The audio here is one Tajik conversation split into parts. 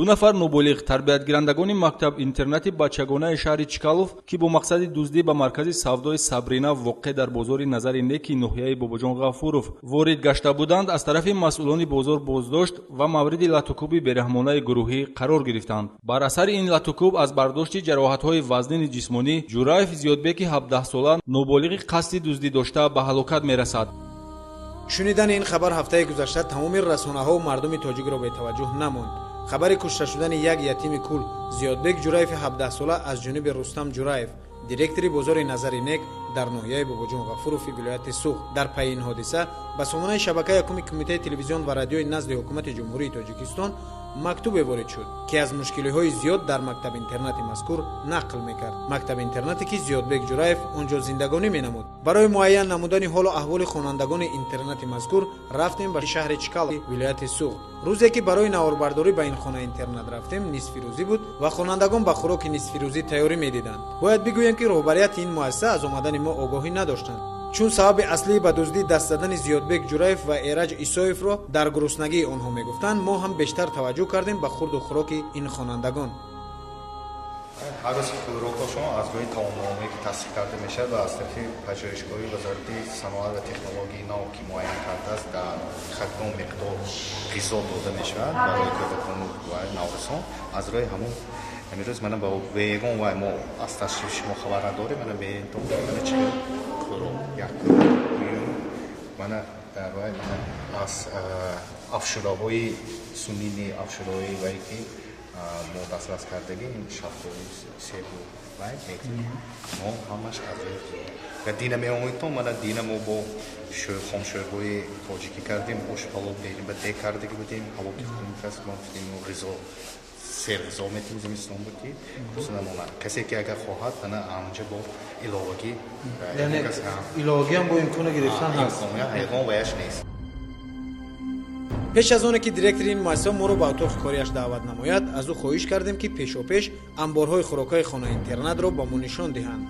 нафар ноболиғ тарбиятгирандагони мактаб интернати бачагонаи шаҳри Чкалов ки бо мақсади дуздӣ ба маркази савдои Сабрина воқеъ дар бозори Назари Неки ноҳияи Бобоҷон Ғафуров ворид гашта буданд, аз тарафи масъулони бозор боздошт ва мавриди латукуби бераҳмонаи гурӯҳӣ қарор гирифтанд. Бар асари ин латукуб аз бардошти ҷароҳатҳои вазнини ҷисмонӣ Ҷураев Зиёдбеки 17 сола ноболиғи қасди дуздӣ дошта ба ҳалокат мерасад. шунидани ин хабар ҳафтаи гузашта тамоми расонаҳо бардуми тоҷикро бетаваҷҷӯҳ намонд. хабари кушта шудани як ятими кул Зиёдбек Ҷураеви 17 сола аз ҷониби Рустам Ҷураев, директори бозори Назари Нек дар ноҳияи Бобоҷон Ғафурови вилояти Суғд, дар пайи ин ҳодиса ба сомонаи шабакаи якуми Кумитаи телевизион ва радиои назди ҳукумати Ҷумҳурии Тоҷикистон мактубе ворид шуд, ки аз мушкилиҳои зиёд дар мактаб-интернати мазкур нақл мекард. Мактаб-интернате ки Зиёдбек Ҷураев онҷо зиндагонӣ менамуд. барои муайян намудани ҳолу аҳволи хонандагони интернати мазкур рафтем ба шаҳри Чкалов, вилояти Суғд. рӯзе ки барои наворбардорӣ ба ин хона интернат рафтем нисфирӯзӣ буд ва хонандагон ба хӯроки нисфирӯзӣ тайёрӣ медиданд. бояд бигӯям ки роҳбарияти ин муассиса аз омадани мо огоҳӣ надоштанд, чун сабаби аслии ба дуздӣ даст задани Зиёдбек Ҷураев ва Эраҷ Исоевро дар гуруснагии онҳо мегуфтанд, мо ҳам бештар таваҷҷӯҳ кардем ба хурду хӯроки ин хонандагон. ҳар рӯз хӯрокҳошон аз рӯи таомномае ки тасдиқ карда мешавад ва аз тарафи пажӯҳишгоҳи вазорати саноат ва технологияи нав ки муайян кардааст дар хатном миқдор ғизо дода мешавад барои кӯдакону ва наврасон. аз рӯи ҳамон амирӯз мана ба вегон вай мо аз ташриф шумо хабар надорем. мана беентон мана чӣ хӯрок як кӯрок мана дар вай мана аз афшураҳои сунини афшураҳои вай ки мо дастрас кардагӣ ин шафтои себу вай метавонем мо ҳамаш аз ва дина меомӯдтон мана дина мо бо хомшӯрҳои тоҷикӣ кардем ош палов берем ба дек кардагӣ будем ҳавоки хунукаст мо будем ғизо серғизо метавонем зимистон буди хусунамона касе ки агар хоҳад ана анҷа бо иловагӣ иловагӣ ҳам бо имкона гирифтан ҳаст. ҳайвон ваяш нест. пеш аз оне ки директори ин муассиса моро ба отоқи корияш даъват намояд, аз ӯ хоҳиш кардем ки пешопеш амборҳои хӯрокҳои хона интернатро ба мо нишон диҳанд.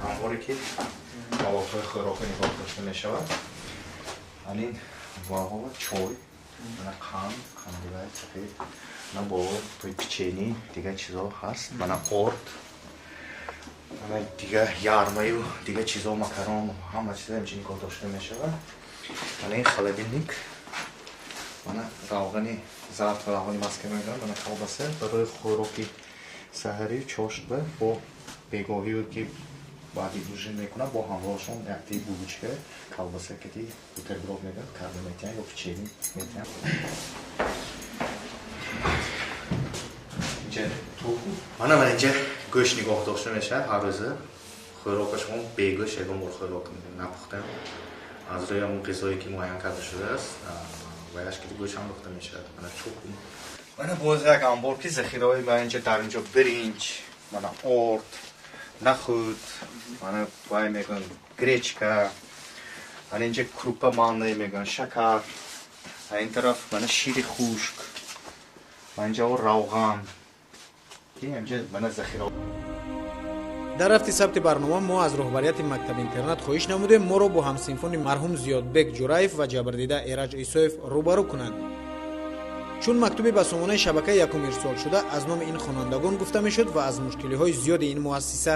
амборе ки маводҳои хӯроки нигоҳ дошта мешавад, анин ваҳо чой, мана қандивай сафед, мана бо тои печени, дигар чизо ҳаст, мана орд, мана дигар ярмаю, дигар чизо макарон, ҳама чизо инҷа нигоҳ дошта мешавад. Мана ин холодильник, мана равғани зарф ва равғани маска мегӯям, мана колбаса барои хӯроки саҳарӣ чошба бо бегоҳиё ки баъди ужин мекунад бо ҳамроҳшон якти булочка колбаса ки бутерброд мегӯям карда метиҳам ё печени метиҳам. инҷа тухм мана инҷа гӯшт нигоҳ дошта мешавад ҳар рӯза. хӯрокашон бегӯшт ягон бор хӯрок напухтем аз рӯи ҳамон ғизое ки муайян карда шудааст ваяш ки гӯшт ҳам пухта мешавад. мана тухм мана боз як амбор ки захираҳои ба инҷа дар инҷа биринҷ, мана орд, нахӯд, мана вай мегӯям гречка, мана инҷа крупа мандаи мегӯям шакар, ин тараф мана шири хушк, мана инҷа равған ки инҷа мана захира. дар рафти сабти барнома мо аз роҳбарияти мактаби интернат хоҳиш намудем моро бо ҳамсинфони марҳум Зиёдбек Ҷураев ва ҷабрдида Эраҷ Исоев рӯбарӯ кунанд. чун мактуби ба сомонаи шабакаи якум ирсол шуда аз номи ин хонандагон гуфта мешуд ва аз мушкилиҳои зиёди ин муассиса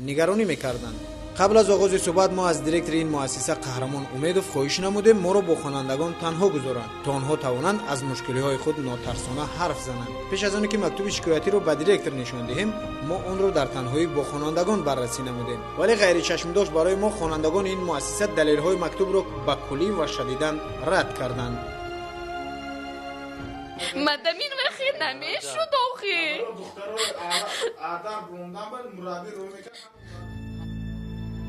нигаронӣ мекарданд. қабл аз оғози суҳбат мо аз директори ин муассиса Қаҳрамон Умедов хоҳиш намудем моро бо хонандагон танҳо гузоранд, то онҳо тавонанд аз мушкилиҳои худ нотарсона ҳарф зананд. пеш аз оне ки мактуби шикоятиро ба директор нишон диҳем, мо онро дар танҳоӣ бо хонандагон баррасӣ намудем, вале ғайричашмдош барои мо хонандагони ин муассиса далелҳои мактубро ба куллӣ ва шадидан рад карданд. мадамин вахи намешуд охи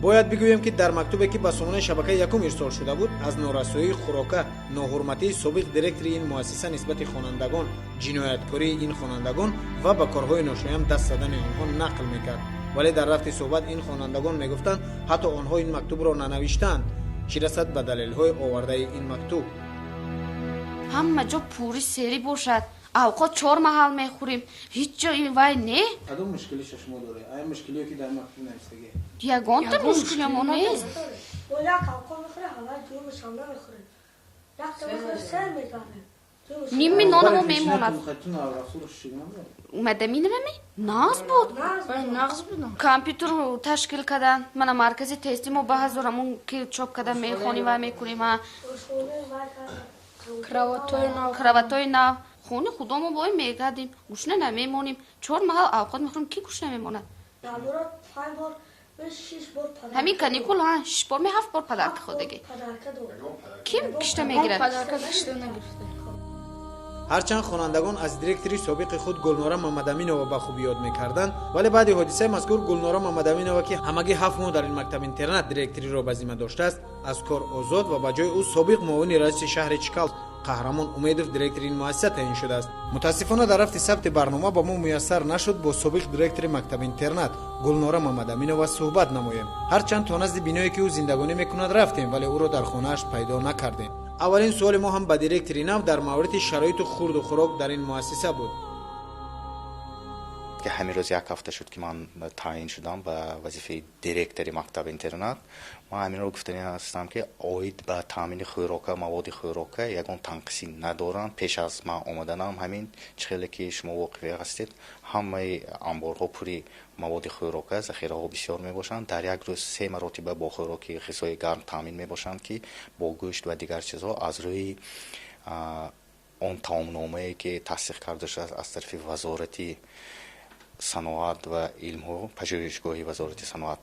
бояд бигӯям ки дар мактубе ки ба сомонаи шабакаи якум ирсол шуда буд аз норасоии хӯрока, ноҳурматии собиқ директори ин муассиса нисбати хонандагон, ҷинояткории ин хонандагон ва ба корҳои ношоям даст задани онҳо нақл мекард, вале дар рафти суҳбат ин хонандагон мегуфтанд ҳатто онҳо ин мактубро нанавиштанд, чӣ расад ба далелҳои овардаи ин мактуб. ҳама ҷо пури сери бошад, авқот 4 маҳал мехӯрим, ҳеҷ ҷо ин вай не. кадом мушкили шашмо доред? ая мушкилие ки дар мактуб навистагӣ? ягонта мушкилиамо нест. бо як авқот мехӯрем, ҳавай ҷо мешам намехӯрем. як та мехӯрем сер мекардем. نیمی نانمو میموند اومده مینممی نغز بود نغز بودم کامپیوتر تشکیل کردن من مرکزی تستیمو به هزارمون که چاپ کردن میخونیم و میکنیم کراواتای نو خونه خودمو باید میگردیم گوشنه نمیمونیم 4 محل اوقات میخوریم کی گوشنه میموند همین کانیکول ها 6 بار می 7 بار پدرک خودگی کیم کشته میگیرد هرچند خوانندگان از دیرکتری سابق خود گلناره محمدامینова به خوبی یاد میکردند ولی بعد حادثه مذکور گلناره محمدامینова که همگی 7 ماه در این مکتب اینترنت دیرکتری را به ذمه داشته است از کار آزاد و به جای او سابق معاون رئیس شهر چکال قهرمان امیدوف دیرکتر این مؤسسه تعیین شده است. متاسفانه در رفت ثبت برنامه با ما میسر نشد با سابق دیرکتر مکتب اینترنت گلناره محمدامینова صحبت نماییم. هرچند تا نزد بینایی که او زندگانی میکند رفتیم ولی او را در خانه‌اش پیدا نکردیم. اولین سوال ما هم به دیرکتری نو در مورد شرایط خورد و خوراک در این مؤسسه بود. که همین روز یک هفته شد که من تعیین شدم به وظیفه دیرکتری مکتب اینترنت. من همین رو گفتنی هستم که اوید به تامین خوراک مواد خوراک یگان تنقیصی ندارن. پیش از من آمدنم همین چخیلی که شما واقعی هستید همه انبارها پوری مواد خوراک ذخیره ها بسیار می باشند. در یک روز 3 مرتبه با خوراک غذای گرم تامین می باشند که با گوشت و دیگر چیزها از روی اون تامین‌نامه‌ای که تصدیق کرده شده از طرف وزارت صنعت و علم و پژوهشگاهی وزارت صنعت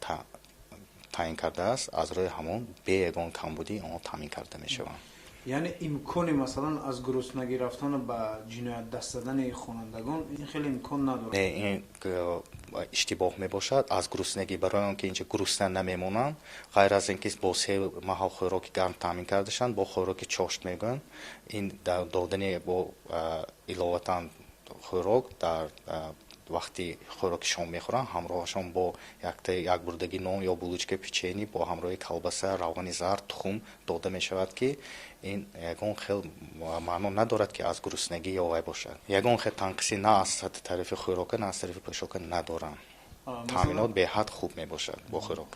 تعیین کرده است از روی همون به یگان کمبودی آن تامین کرده می شوند. یعنی امکان مثلا از گرسنگی رفتن به جنایت دست دادن خوانندگان این خیلی امکان نداره. این اشتباه می باشد. از گرسنگی برای آنکه اینجا گرسنه نمیمونند غیر از اینکه با 3 محل خوراک گرم تامین کرده شند با خوراک چاشت میگن این دادن با علاوه خوراک در وقتی خوراک شام میخورن همراهشون با یک بردگی نان یا بلوچک پیچینی با همراه کلباسه روغن زرد تخم داده میشود که این یگان خیلی معنا ندارد که از گرسنگی یا وای باشد. یگان خیلی تنقیصی نه از طرف خوراک نه از طرف پوشاک ندارن. تامینات به حد خوب میباشد با خوراک.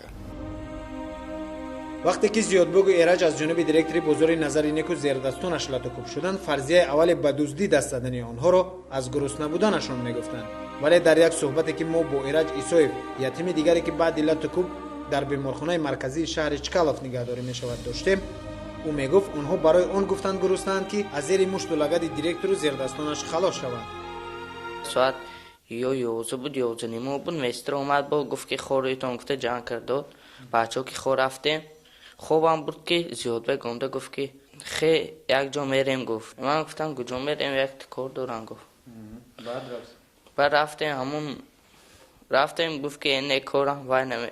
وقتی که زیادبوگ و ایرج از جانب دیرکتری بزرگ نظری نیکو زیردستانش لطکوب شدند فرضیه اول به دزدی دست دادن آنها را از گرسنه بودنشان میگفتند ولی در یک صحبتی که ما با ایرج ایسویف یتیم دیگری که بعد لطکوب در بیمارخانه مرکزی شهر چکالف نگهداری میشود داشتیم او میگفت آنها برای آن گفتند گرسنه‌اند که از زیر مشت و لگد دیرکتر و زیردستانش خلاص شوند. ساعت یا 11 بود 11 نیمه بود مستر اومد با گفت که خورایتون گفته جان کرد بچه‌ها که خور رفتیم خوبم بود که زیاد بگم گفت که خی یک جا میریم گفت من گفتم کجا میریم یک کار دارم گفت بعد رفتیم گفت که این کارم وای نمی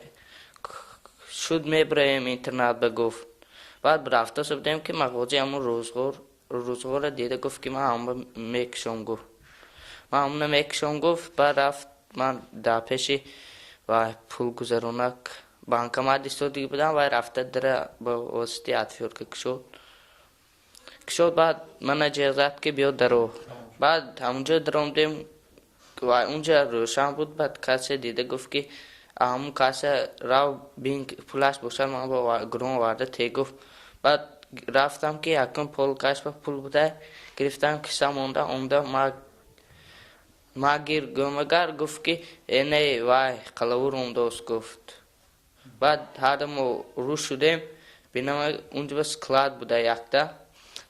شد میبریم اینترنت بگفت بعد رفته سبدیم که مغازه همون روزگار دیده گفت که من همون میکشم گفت من همون میکشم گفت بعد رفت من در پیشی و پول گذرونک بانکمات دیگه بودم و رفته در با واسطی اتفیور که کشود بعد من اجازت که بیاد درو بعد همونجا درومدیم و اونجا روشن بود بعد کسی دیده گفت که همون کسی راو بینک پولش باشد من با گرون وارده تی گفت بعد رفتم که یکم پول کش با پول بوده گرفتم کشم اونده ما گیر گمگر گفت که اینه وای قلور انداست گفت بعد هردم رو شدیم بینم اونجا بس کلاد بوده یکتا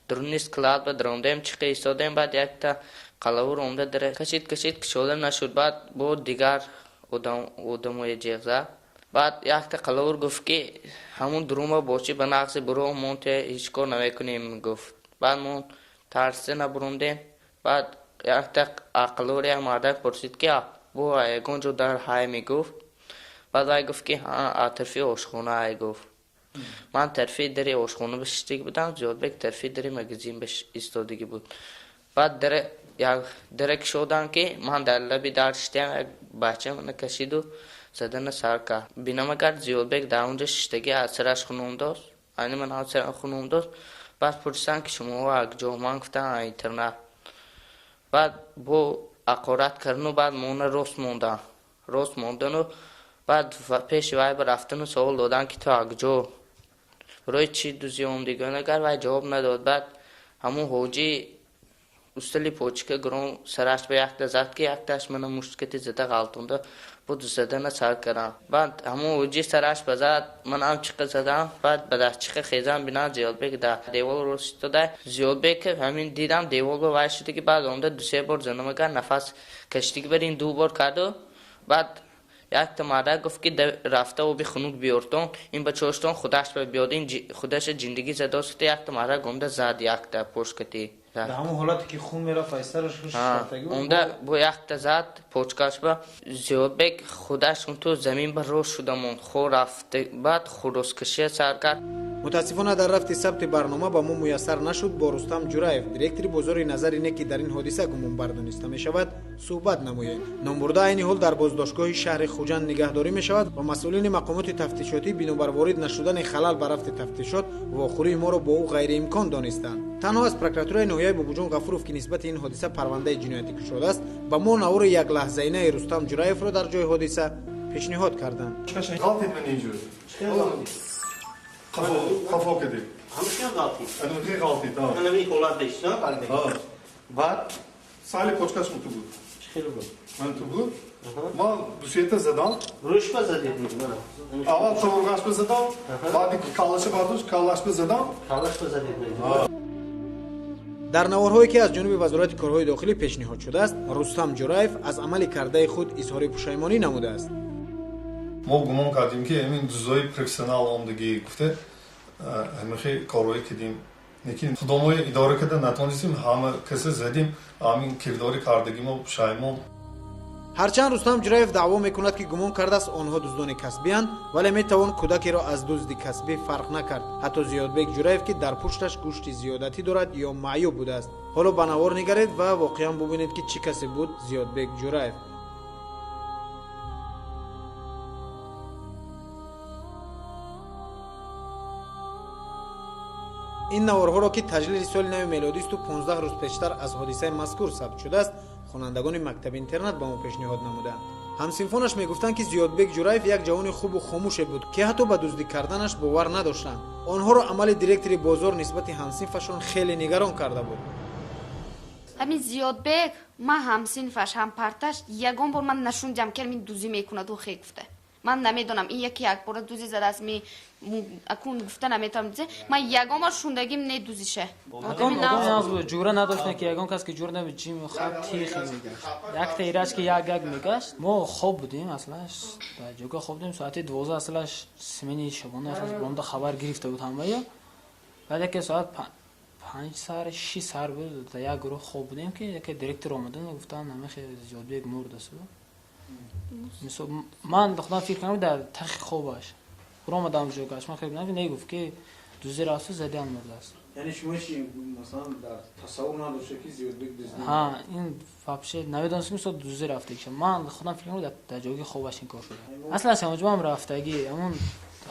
درونی کلاد با دروندیم چیقه ایستادیم بعد یکتا قلور اونده داره کشید کشوده نشد بعد بود دیگر اودموی جیغزه بعد یکتا قلور گفت که همون درومه باشی به نقص برو مونته هیچ کار نمیکنیم گفت بعد مون ترسه نبروندیم بعد یکتا قلور یک مرده پرسید که بو گونجو در های میگفت بعد وای گفت که ها طرفی آشخونه های گفت من طرفی دری آشخونه بشتگی بودم زیاد بک طرفی دری مگزین بش ایستادگی بود بعد درک شدن که من در لبی داشتم یک بچه من کشید و زدن سر کرد بینم اگر زیاد بک در اونجا ششتگی از سرش خونم داشت اینی من از سرش خونم داشت بعد پرسیدن که شما یک جا من گفتن اینترنت بعد با اقارت کردن و بعد مونه راست موندن و بعد پیش وای برفتن و سوال دادن که تو اگجو روی چی دوزی دیگه نگر وای جواب نداد بعد همون حوجی устали почка гром сараш ба якта зад ки якташ мана мушкети зада галтунда буд задана сар кара бад ҳамон уҷи сараш ба зад ман ам чиқа задам бад ба даст чиқа хезам бина Зиёдбек да девол ро истода Зиёдбек ҳамин дидам девол ба вай шуди ки бад онда ду се бор занама кар нафас кашти барин ду бор карду бад як тамада гуфт ки рафта оби хунук биёртон ин ба чоштон худаш ба биёдин худаш ҷиндагӣ задост як тамада гомда зад якта почкати در همون حالتی که خون میرفت ایسترش اوندا با یخت زد پوچکاش با زیادبک خودش اون تو زمین بر روش شدمون خور رفته بعد خروسکشی سر کرد متاسفانه در رفت ثبت برنامه با ما میسر نشد. با رستم جورایف دیرکتری بزرگ نظر اینه که در این حادثه گمان بردانسته می شود صحبت نموییم. نامبرده این حال در بازداشتگاه شهر خوجند نگهداری می شود و مسئولین مقامات تفتیشاتی بنابر وارد نشدن خلل بر رفت تفتیشات واخوری ما را با او غیر امکان دانستند. تنها از پرکراتور ناحیه بابوجان غفوروف که نسبت این حادثه پرونده جنایتی شده است با ما نور یک لحظه اینه رستم جورایف را در جای حادثه پیشنهاد کردند. خفا کردی. همشون غلطی. خیلی غلطی داشت. من این کلاه داشتم کردی. بعد سالی پوچکاش تو بود. خیلی بود. من تو بود. ما دوشیت زدم. روش بزدید من. اول تورگاش بزدم. بعدی کالاش بردوش کالاش بزدم. کالاش بزدید من. در نوارهایی که از جانب وزارت کارهای داخلی پیشنهاد شده است رستم جورایف از عمل کرده خود اظهار پشیمانی نموده است. ما گمان کردیم که همین دوزای پروفسیونال آمدگی گفته همه کارهایی کردیم لیکن خدامای اداره کرده نتونستیم همه کسی زدیم همین کرداری کردگی ما پشیمان. هرچند رستم جورایف دعوا میکند که گمان کرده است آنها دزدان کسبی اند ولی میتوان کودکی را از دزد کسبی فرق نکرد. حتی زیادبک جورایف که در پشتش گوشت زیادتی دارد یا معیوب بوده است. حالا به نوار نگرید و واقعا ببینید که چه کسی بود زیادبک جورایف. این نوارها را که تجلیل سال نو میلادی است و 15 روز پیشتر از حادثه مذکور ثبت شده است خوانندگان مکتب اینترنت با ما پیشنهاد نمودند. همسنفانش میگفتند که زیادبک جورایف یک جوان خوب و خاموش بود که حتی به دزدی کردنش باور نداشتند. آنها را عمل دیرکتری بازار نسبت همسنفشان خیلی نگران کرده بود. همین زیادبک ما همسنفش هم پرتش یگان بار من نشوندم که من دوزی میکند و خیلی گفته. من نمیدونم این یکی یک بار دوزی زده است می اکون گفته نمیتونم دیگه من یگان بار شوندگیم نه دوزیشه. اکون از جوره نداشتن که یگان کس که جوره نمیچیم خط تیخی میگشت. یک تیراش که یک میگشت ما خوب بودیم اصلاش در جوگا خوب بودیم ساعت 12 اصلاش سمینی شبانه بنده خبر گرفته بود همه بعد که ساعت 5 سر 6 سر بود در یک گروه خوب بودیم که دیرکتر اومدن گفتن نمیخه زیادبک مرد است. مثلا من دخترم فکر کنم در تخ خوبش برام دام جوگاش من خیلی نمیگفت که دوزی راستو زدن مرد است. یعنی شماش مثلا در تصور نداشته که زیادبک دزدی؟ ها این فابشه نمیدونستم مثلا دوزی رفته که من خودم فکر کنم در جوگی خوبش این کار شده. اصلا سمجمم رفتگی همون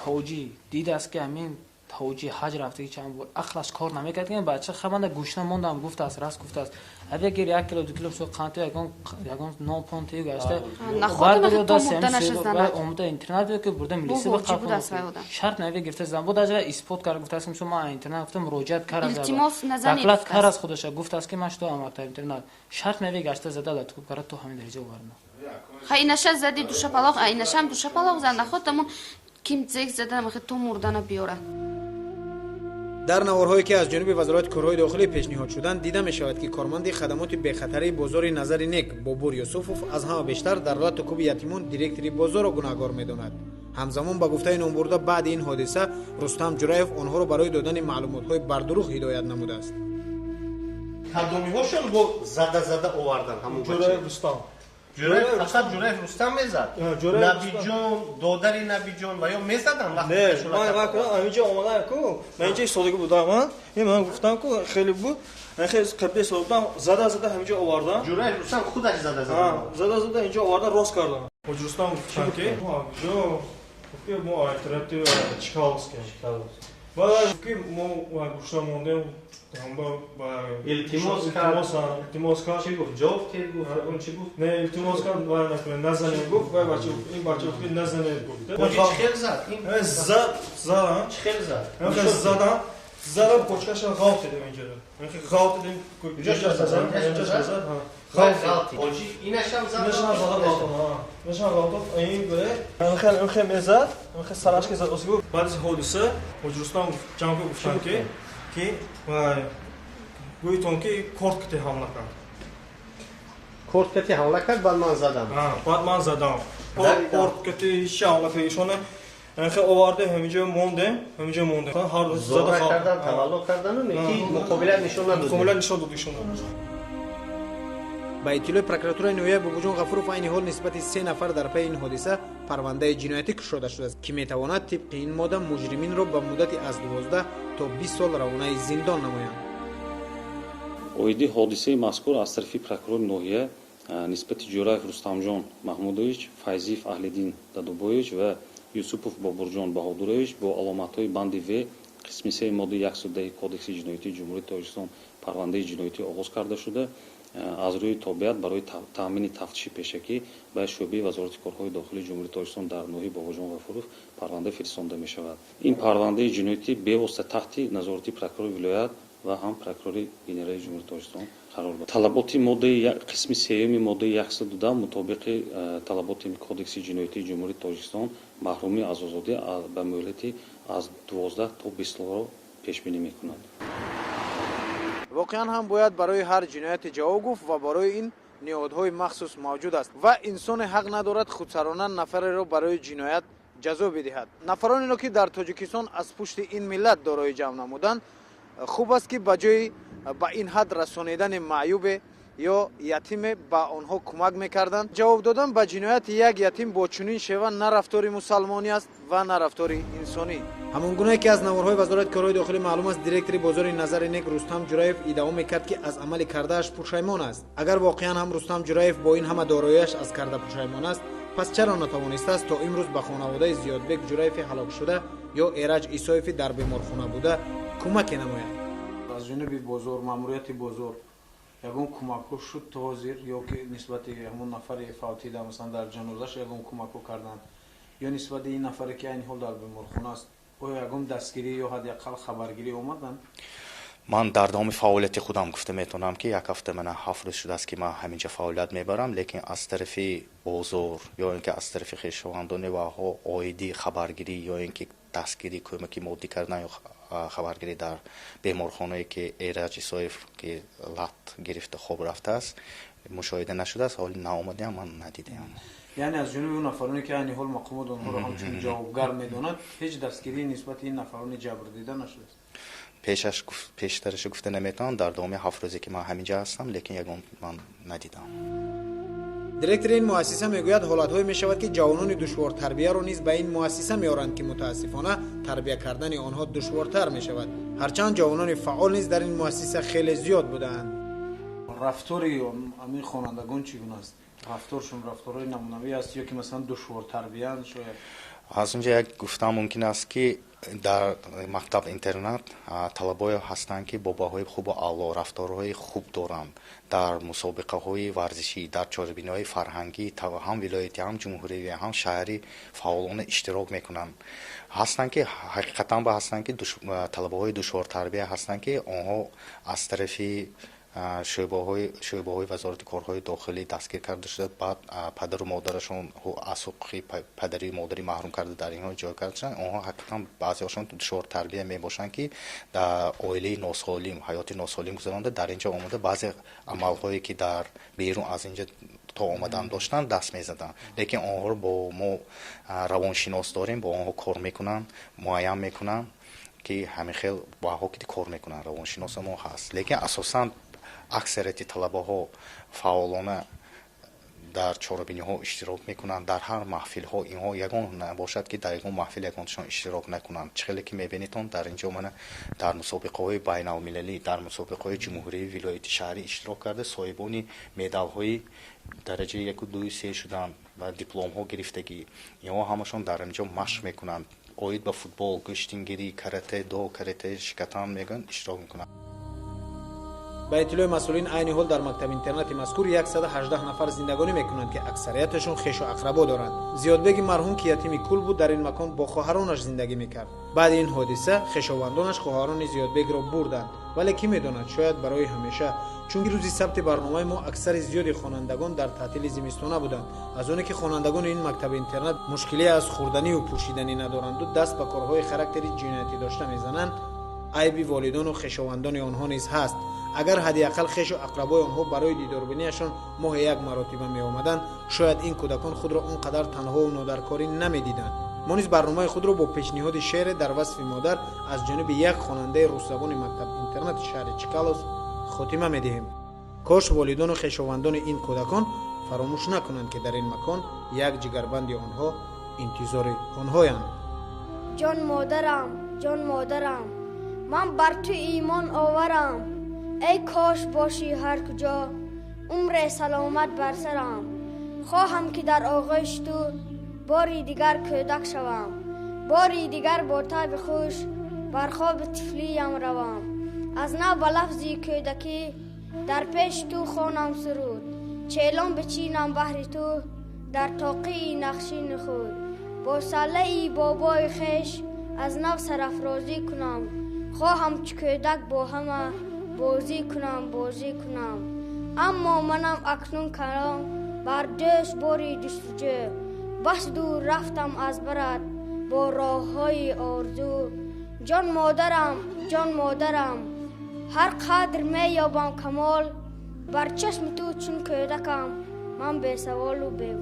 حاجی دید است که همین حاجی حج رفته چند بار عقلش کار نمیکرد که بچه خبرنده گوش نموندم گفت است راست گفت است اگه گیر 1 کیلو 2 کیلو سو قانت یگان 9 پوند گشته بعد رو دست اومده اینترنت که برده ملیسی به قبول شرط نوی گرفته زن بود اجرا اسپات کار گفت است که ما اینترنت گفتم مراجعت کار از دکلات کار از خودش گفت است که ماش تو مکتب اینترنت شرط نوی گشته زده تو کار تو همین درجه ورنه خاینش زدی دوش پلاغ اینش هم دوش پلاغ زنده خودمون کیم زیک زدن میخواد تو مردن بیاره. در نوارهایی که از جانب وزارت کارهای داخلی پیشنهاد شدند دیده می شود که کارمند خدمات بخطری بازار نظر نیک بابور یوسفوف از همه بیشتر در راه تکوب یتیمان دیرکتری بازار را گناهکار می‌داند. همزمان با گفته نامبرده بعد این حادثه رستم جورایف آنها را برای دادن معلومات‌های بردروغ هدایت نموده است. کدومی‌هاشون با زده آوردن همون جورایف رستم جورایف فقط جورایف رستم میزد. نبی جون دادر نبی جون و یا میزدن وقتی نه من کنم اینجا اومدم کو من اینجا سالگی بودم من گفتم که خیلی بود من خیلی قبلی سال بودم زده همینجا آوردم جورایف رستم خودش زده اینجا آوردن راست کردم رستم گفتم که جو که ما الترناتیو چیکالسکی بعد که ما گوشم موندم هم با التماس کرد چی گفت جواب کرد چی گفت نه التماس کرد و نزنه گفت و بچه این بچه که نزنه گفت خیلی زد زد خیلی زد زدم زدم پچکش رو غلط دیدم اینجا اینکه غلط دیدم اینجاش زدم اینجاش زد ها غلطی اوجی اینش هم زدم اینش هم غلط این بله من خیلی مزد من خیلی سرش که زد اصلا بعد از حادثه وجرستان جنگ گفتن که گویتون که کورت کتی حمله کرد کورت کتی حمله کرد بعد من زدم بعد من زدم کورت کتی هیچ حمله کرد ایشون خیلی آورده همینجا مونده هر روز زده کردن تولد کردن کی مقابله نشون نداد ایشون ба иттилои прокуратураи ноҳияи бобоҷон ғафуров айни ҳол нисбати 3 нафар дар пайи ин ҳодиса парвандаи ҷиноятӣ кушода шудааст ки метавонад тибқи ин модда муҷриминро ба муддати аз 12 то 20 сол равонаи зиндон намоянд. оиди ҳодисаи мазкур аз тарафи прокурори ноҳия нисбати ҷураев рустамҷон маҳмудович, файзиев аҳлиддин дадубоевич ва юсупов бобурҷон баҳодурович бо аломатҳои банди в қисми 3 моддаи 110 кодекси ҷиноятии ҷумҳурии тоҷикистон парвандаи ҷиноятӣ оғоз карда шуда аз рӯи тобиат барои таъмини тафтиши пешакӣ ба шӯъбаи вазорати корҳои дохилии ҷумҳурии тоҷикистон дар ноҳияи бобоҷон ғафуров парванда фиристонда мешавад. ин парвандаи ҷиноятӣ бевосита таҳти назорати прокурори вилоят ва ҳам прокурори генералии ҷумҳурии тоҷикистон қарор дорад. талаботи моддаи қисми 3 моддаи 112 мутобиқи талаботи кодекси ҷиноятии ҷумҳурии тоҷикистон маҳрумӣ аз озодӣ ба муҳлати аз 12 то 20 солро пешбинӣ мекунад. воқеан ҳам бояд барои ҳар ҷинояте ҷавоб гуфт ва барои ин ниҳодҳои махсус мавҷуд аст ва инсоне ҳақ надорад худсарона нафареро барои ҷиноят ҷазо бидиҳад. нафаронеро ки дар тоҷикистон аз пушти ин миллат дорои ҷамъ намуданд хуб аст ки ба ҷои ба ин ҳад расонидани маъюбе ё ятиме ба онҳо кӯмак мекарданд. ҷавоб додан ба ҷинояти як ятим бо чунин шева на рафтори мусалмонӣ аст ва на рафтори инсонӣ. ҳамон гуна ки аз наворҳои вазорати корҳои дохилӣ маълум аст, директори бозори назари нек рустам ҷураев иддао мекард ки аз амали кардааш пушаймон аст. агар воқеан ҳам рустам ҷураев бо ин ҳама дороияш аз карда пушаймон аст, пас чаро натавонистааст то имрӯз ба хонаводаи зиёдбек ҷураеви ҳалок шуда ё эраҷ исоеви дар беморхона буда кӯмаке намояд. аз ҷониби бозор маъмурияти бозор ягон кӯмакҳо шуд то ҳозир ё ки нисбати ҳамон нафари фавтида масалан дар ҷанозаш ягон кӯмакҳо карданд ё нисбати ин нафаре ки айни ҳол дар беморхона аст оё ягон дастгирӣ ё ҳадақал хабаргирӣ омаданд? ман дар давоми фаъолияти худам гуфта метавонам ки як ҳафта мана 7 рӯз шудааст ки ман ҳаминҷа фаъолият мебарам, лекин аз тарафи бозор ё ин ки аз тарафи хешовандони ваҳо оиди хабаргирӣ ё ин ки дастгирӣ кӯмаки моддӣ кардан ё хабаргирӣ дар беморхонае ки эраҷ исоев ки лат гирифта хоб рафтааст мушоҳида нашудааст. ҳоли наомадиам ман надидам. яъне аз ҷониби он нафароне ки айни ҳол мақомот онҳоро ҳамчун ҷавобгар медонад ҳеҷ дастгирии нисбати ин нафарони ҷабрдида нашудааст? пештараш гуфта наметавонам. дар давоми 7 рӯзе ки ман ҳаминҷа ҳастам, лекин ягон ман надидам. директори ин муассиса мегӯяд ҳолатҳое мешавад ки ҷавонони душвортарбияро низ ба ин муассиса меоранд ки мутаассифона тарбия кардани онҳо душвортар мешавад. ҳарчанд ҷавонони фаъол низ дар ин муассиса хеле зиёд будаанд. рафтори амин хонандагон чӣ гуна аст? рафторшон рафторҳои намунавӣ аст ё ки масалан душвортарбиянд? шояд аз онҷа як гуфтам мумкин аст ки дар мактаб интернат талабое ҳастанд ки бо баҳои хубу аъло рафторҳои хуб доранд. дар мусобиқаҳои варзишӣ, дар чорабиниҳои фарҳангӣ ҳам вилоятӣ ҳам ҷумҳуривӣ ҳам шаҳрӣ фаъолона иштирок мекунанд. ҳастанд ки ҳақиқатан ба ҳастанд ки талабаҳои душвортарбия ҳастанд ки онҳо аз тарафи шӯъбаҳои вазорати корҳои дохилӣ дастгир карда шуда, баъд падару модарашон аз ҳуқуқи падарию модарӣ маҳрум карда дар инҳо ҷой карда шуданд. онҳо ҳақиқатан баъзеҳошон душвортарбия мебошанд ки дар оилаи носолим ҳаёти носолим гузаронда дар инҷа омада баъзе амалҳое ки дар берун аз инҷа то омадан доштанд даст мезаданд. лекин онҳоро бо мо равоншинос дорем, бо онҳо кор мекунанд, муайян мекунанд ки ҳамин хел баҳо ки кор мекунанд. равоншиноса мо ҳаст, лекин асосан аксарияти талабаҳо фаъолона дар чорабиниҳо иштирок мекунанд. дар ҳар маҳфилҳо инҳо ягон набошад ки дар ягон маҳфил ягонашон иштирок накунанд. чӣ хеле ки мебинедон дар инҷо мана дар мусобиқаҳои байналмилалӣ, дар мусобиқаҳои ҷумҳурии вилояти шаҳрӣ иштирок карда соҳибони медалҳои дараҷаи 1, 2, 3 шуданд ва дипломҳо гирифтагӣ. инҳо ҳамашон дар инҷо машқ мекунанд. оид ба футбол, гӯштингирӣ, карате до, карате шикатан мегӯянд иштирок мекунанд. ба иттилои масъулин айни ҳол дар мактаби интернати мазкур 118 нафар зиндагонӣ мекунанд ки аксарияташон хешу ақрабо доранд. зиёдбеги марҳум ки ятими кул буд дар ин макон бо хоҳаронаш зиндагӣ мекард. баъди ин ҳодиса хешовандонаш хоҳарони зиёдбегро бурданд, вале кӣ медонад, шояд барои ҳамеша, чунки рӯзи сабти барномаи мо аксари зиёди хонандагон дар таътили зимистона буданд. аз оне ки хонандагони ин мактаби интернат мушкилие аз хӯрданию пӯшиданӣ надоранду даст ба корҳои характери ҷиноятӣ дошта мезананд, айби волидону хешовандони онҳо низ ҳаст. агар ҳадиақал хешу ақрабои онҳо барои дидорбинияшон моҳе як маротиба меомаданд, шояд ин кӯдакон худро он қадар танҳову нодаркорӣ намедиданд. мо низ барномаи худро бо пешниҳоди шеъре дар васфи модар аз ҷониби як хонандаи рӯсзабони мактаб интернати шаҳри чкалов хотима медиҳем. кош волидону хешовандони ин кӯдакон фаромӯш накунанд ки дар ин макон як ҷигарбанди онҳо интизори онҳоянд. ҷон модарам, ман бар ту имон оварам. ای کاش باشی هر کجا، عمر سلامت بر سرم. خواهم که در آغوش تو باری دیگر کودک شوم، باری دیگر با طیب خوش بر خواب طفلیم روم. از نو به لفظی کودکی در پیش تو خوانم سرود، چیلان بچینم بهر تو در طاقی نقشین خود. با سله بابای خویش از نو سرافرازی کنم، خواهم چه کودک با همه بازی کنم. اما منم اکنون کلام بر دوش باری جستجو، بس دور رفتم از برات با راه های آرزو. جان مادرم، هر قدر می یابم کمال، بر چشم تو چون کودکم من بی سوال و بی